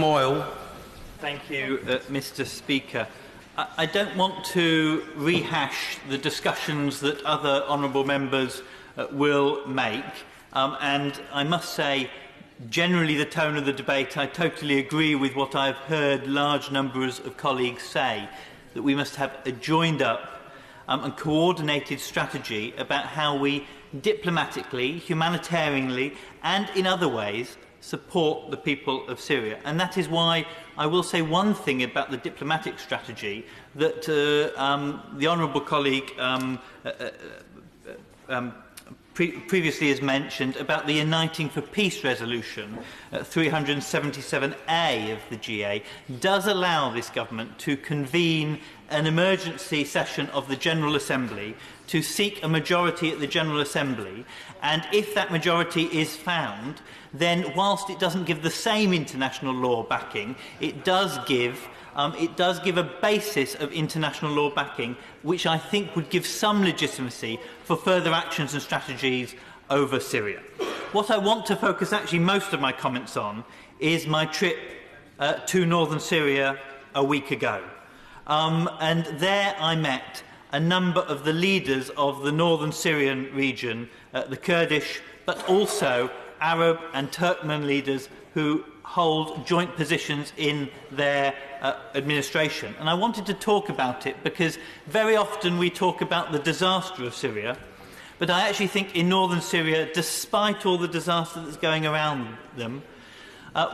Russell-Moyle. Thank you, Mr. Speaker. I don't want to rehash the discussions that other honourable members will make, and I must say, generally the tone of the debate, I totally agree with what I've heard large numbers of colleagues say, that we must have a joined-up and coordinated strategy about how we diplomatically, humanitarianly and in other ways support the people of Syria. And that is why I will say one thing about the diplomatic strategy that the honourable colleague previously has mentioned about the Uniting for Peace resolution 377A of the GA does allow this government to convene an emergency session of the General Assembly to seek a majority at the General Assembly, and if that majority is found, then whilst it doesn't give the same international law backing, it does give a basis of international law backing which I think would give some legitimacy for further actions and strategies over Syria. What I want to focus actually most of my comments on is my trip to northern Syria a week ago. And there I met a number of the leaders of the northern Syrian region, the Kurdish, but also Arab and Turkmen leaders who hold joint positions in their administration. And I wanted to talk about it because very often we talk about the disaster of Syria, but I actually think in northern Syria, despite all the disaster that's going around them,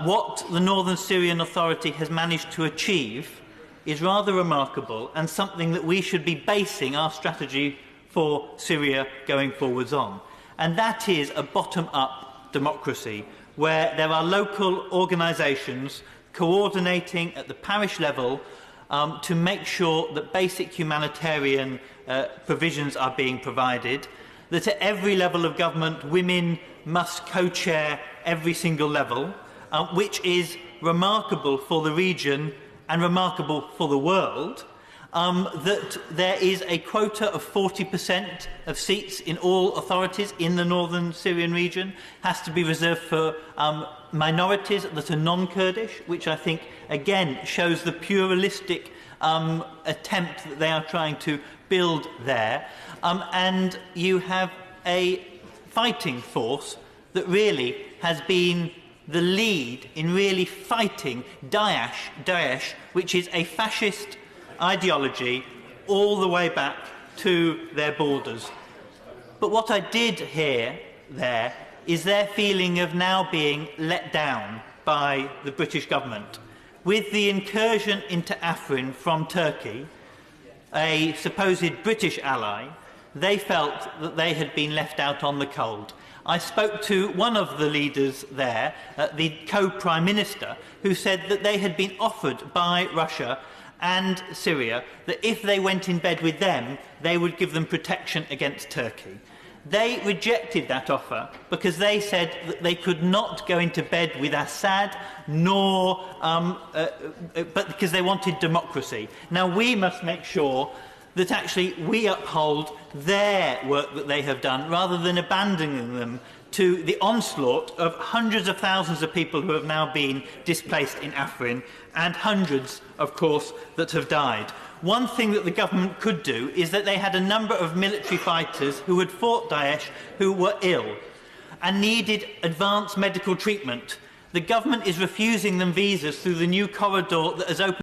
what the northern Syrian Authority has managed to achieve is rather remarkable and something that we should be basing our strategy for Syria going forwards on. And that is a bottom-up democracy where there are local organisations coordinating at the parish level to make sure that basic humanitarian provisions are being provided, that at every level of government women must co-chair every single level, which is remarkable for the region and remarkable for the world, that there is a quota of 40% of seats in all authorities in the northern Syrian region, has to be reserved for minorities that are non-Kurdish, which I think, again, shows the pluralistic attempt that they are trying to build there. And you have a fighting force that really has been the lead in really fighting Daesh, which is a fascist ideology all the way back to their borders. But what I did hear there is their feeling of now being let down by the British government. With the incursion into Afrin from Turkey, a supposed British ally, they felt that they had been left out on the cold. I spoke to one of the leaders there, the co-Prime Minister, who said that they had been offered by Russia and Syria that if they went in bed with them, they would give them protection against Turkey. They rejected that offer because they said that they could not go into bed with Assad, but because they wanted democracy. Now, we must make sure that actually we uphold their work that they have done rather than abandoning them to the onslaught of hundreds of thousands of people who have now been displaced in Afrin and hundreds, of course, that have died. One thing that the government could do is that they had a number of military fighters who had fought Daesh who were ill and needed advanced medical treatment. The government is refusing them visas through the new corridor that has opened